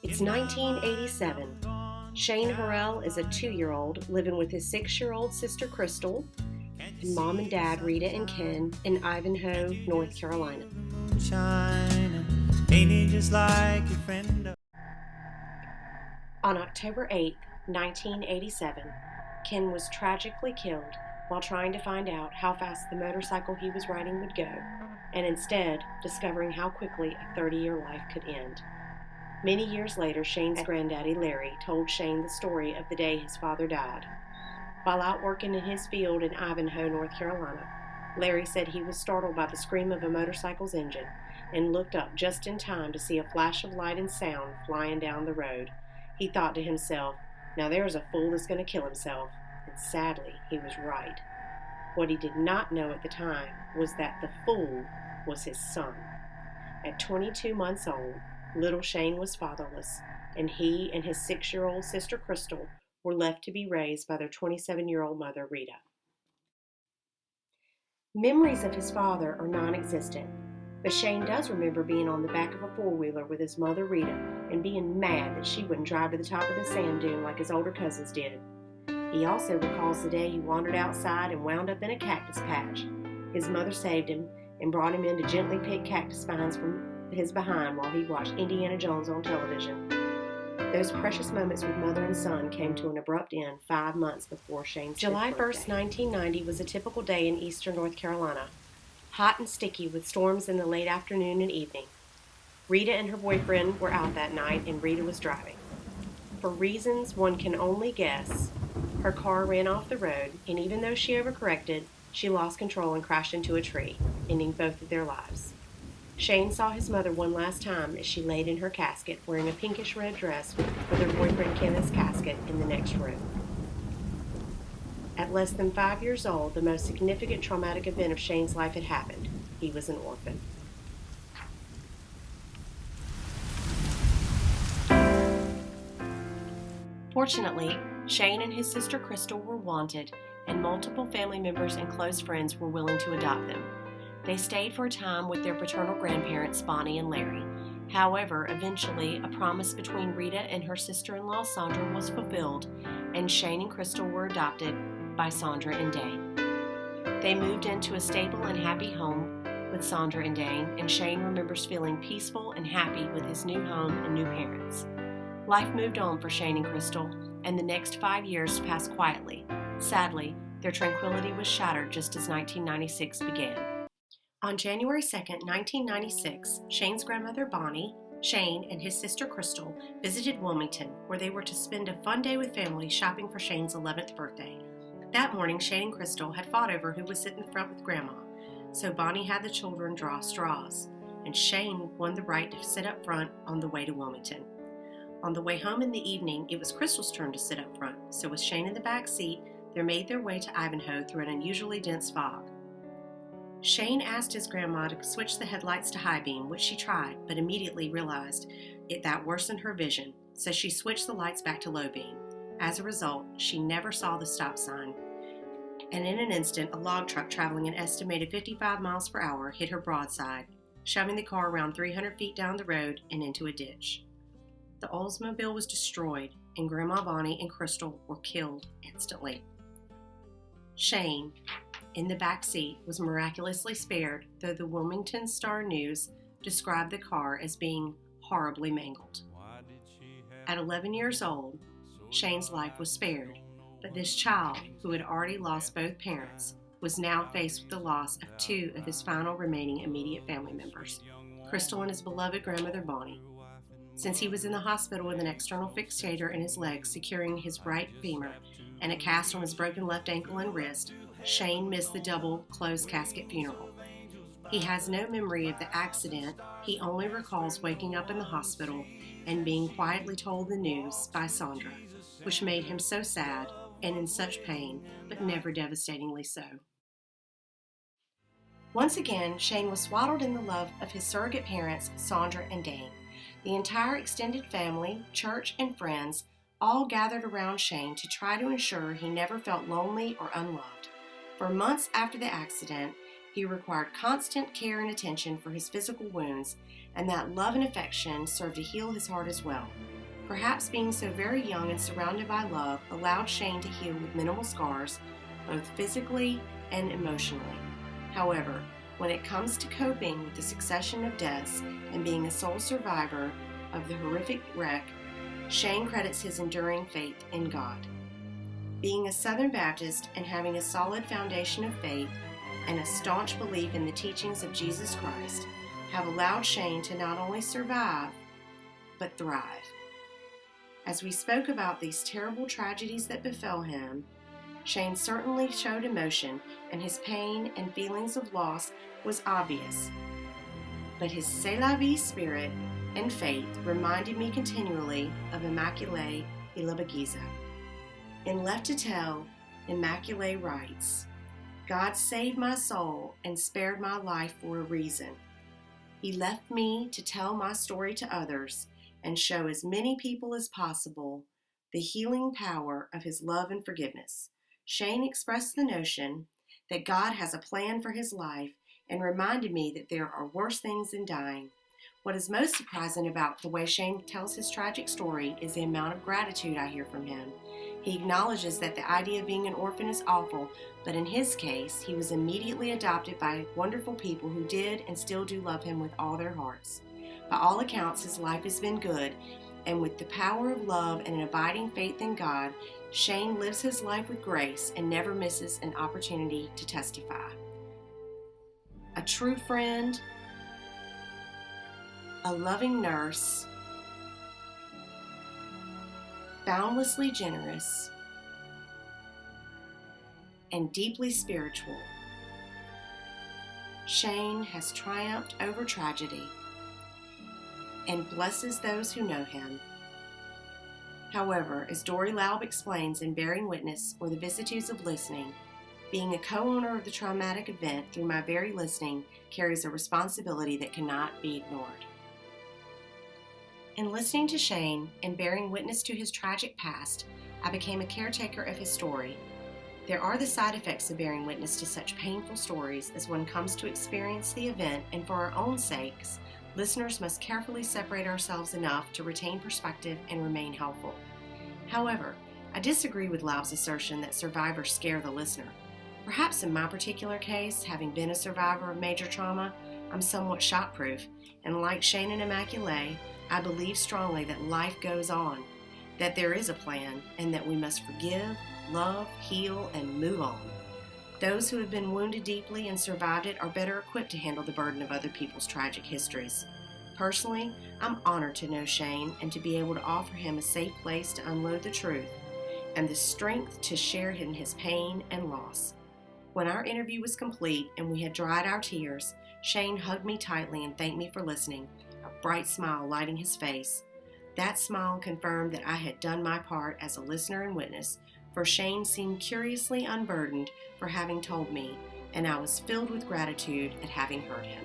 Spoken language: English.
It's 1987. Shane Harrell is a 2-year-old living with his 6-year-old sister Crystal and mom and dad Rita and Ken in Ivanhoe, North Carolina. On October 8, 1987, Ken was tragically killed while trying to find out how fast the motorcycle he was riding would go, and instead discovering how quickly a 30-year life could end. Many years later, Shane's granddaddy, Larry, told Shane the story of the day his father died. While out working in his field in Ivanhoe, North Carolina, Larry said he was startled by the scream of a motorcycle's engine and looked up just in time to see a flash of light and sound flying down the road. He thought to himself, "Now there's a fool that's going to kill himself," and sadly, he was right. What he did not know at the time was that the fool was his son. At 22 months old, little Shane was fatherless, and he and his 6-year-old sister Crystal were left to be raised by their 27-year-old mother, Rita. Memories of his father are non-existent, but Shane does remember being on the back of a four-wheeler with his mother, Rita, and being mad that she wouldn't drive to the top of the sand dune like his older cousins did. He also recalls the day he wandered outside and wound up in a cactus patch. His mother saved him and brought him in to gently pick cactus vines from his behind while he watched Indiana Jones on television. Those precious moments with mother and son came to an abrupt end 5 months before Shane's July 1st, 1990 was a typical day in eastern North Carolina, hot and sticky with storms in the late afternoon and evening. Rita and her boyfriend were out that night and Rita was driving. For reasons one can only guess, her car ran off the road, and even though she overcorrected, she lost control and crashed into a tree, ending both of their lives. Shane saw his mother one last time as she laid in her casket, wearing a pinkish red dress with her boyfriend Kenneth's casket in the next room. At less than 5 years old, the most significant traumatic event of Shane's life had happened. He was an orphan. Fortunately, Shane and his sister Crystal were wanted, and multiple family members and close friends were willing to adopt them. They stayed for a time with their paternal grandparents, Bonnie and Larry. However, eventually, a promise between Rita and her sister-in-law, Sandra, was fulfilled, and Shane and Crystal were adopted by Sandra and Dane. They moved into a stable and happy home with Sandra and Dane, and Shane remembers feeling peaceful and happy with his new home and new parents. Life moved on for Shane and Crystal, and the next 5 years passed quietly. Sadly, their tranquility was shattered just as 1996 began. On January 2nd, 1996, Shane's grandmother Bonnie, Shane, and his sister Crystal visited Wilmington, where they were to spend a fun day with family shopping for Shane's 11th birthday. That morning, Shane and Crystal had fought over who would sit in front with Grandma, so Bonnie had the children draw straws, and Shane won the right to sit up front on the way to Wilmington. On the way home in the evening, it was Crystal's turn to sit up front, so with Shane in the back seat, they made their way to Ivanhoe through an unusually dense fog. Shane asked his grandma to switch the headlights to high beam, which she tried, but immediately realized that worsened her vision, so she switched the lights back to low beam. As a result, she never saw the stop sign, and in an instant, a log truck traveling an estimated 55 miles per hour hit her broadside, shoving the car around 300 feet down the road and into a ditch. The Oldsmobile was destroyed, and Grandma Bonnie and Crystal were killed instantly. Shane, in the back seat, was miraculously spared, though the Wilmington Star-News described the car as being horribly mangled. At 11 years old, Shane's life was spared, but this child, who had already lost both parents, was now faced with the loss of 2 of his final remaining immediate family members, Crystal and his beloved grandmother Bonnie. Since he was in the hospital with an external fixator in his leg securing his right femur and a cast on his broken left ankle and wrist, Shane missed the double closed casket funeral. He has no memory of the accident. He only recalls waking up in the hospital and being quietly told the news by Sandra, which made him so sad and in such pain, but never devastatingly so. Once again, Shane was swaddled in the love of his surrogate parents, Sandra and Dane. The entire extended family, church, and friends all gathered around Shane to try to ensure he never felt lonely or unloved. For months after the accident, he required constant care and attention for his physical wounds, and that love and affection served to heal his heart as well. Perhaps being so very young and surrounded by love allowed Shane to heal with minimal scars, both physically and emotionally. However, when it comes to coping with the succession of deaths and being a sole survivor of the horrific wreck, Shane credits his enduring faith in God. Being a Southern Baptist and having a solid foundation of faith and a staunch belief in the teachings of Jesus Christ have allowed Shane to not only survive, but thrive. As we spoke about these terrible tragedies that befell him, Shane certainly showed emotion, and his pain and feelings of loss was obvious. But his c'est la vie spirit and faith reminded me continually of Immaculée Ilibagiza. In Left to Tell, Immaculée writes, "God saved my soul and spared my life for a reason. He left me to tell my story to others and show as many people as possible the healing power of his love and forgiveness." Shane expressed the notion that God has a plan for his life and reminded me that there are worse things than dying. What is most surprising about the way Shane tells his tragic story is the amount of gratitude I hear from him. He acknowledges that the idea of being an orphan is awful, but in his case, he was immediately adopted by wonderful people who did and still do love him with all their hearts. By all accounts, his life has been good, and with the power of love and an abiding faith in God, Shane lives his life with grace and never misses an opportunity to testify. A true friend, a loving nurse, boundlessly generous, and deeply spiritual, Shane has triumphed over tragedy and blesses those who know him. However, as Dory Laub explains in Bearing Witness, or the Vicissitudes of Listening, being a co-owner of the traumatic event through my very listening carries a responsibility that cannot be ignored. In listening to Shane and bearing witness to his tragic past, I became a caretaker of his story. There are the side effects of bearing witness to such painful stories as one comes to experience the event, and for our own sakes, listeners must carefully separate ourselves enough to retain perspective and remain helpful. However, I disagree with Laub's assertion that survivors scare the listener. Perhaps in my particular case, having been a survivor of major trauma, I'm somewhat shock-proof, and like Shane and Immaculée, I believe strongly that life goes on, that there is a plan, and that we must forgive, love, heal, and move on. Those who have been wounded deeply and survived it are better equipped to handle the burden of other people's tragic histories. Personally, I'm honored to know Shane and to be able to offer him a safe place to unload the truth and the strength to share in his pain and loss. When our interview was complete and we had dried our tears, Shane hugged me tightly and thanked me for listening, a bright smile lighting his face. That smile confirmed that I had done my part as a listener and witness, for Shane seemed curiously unburdened for having told me, and I was filled with gratitude at having heard him.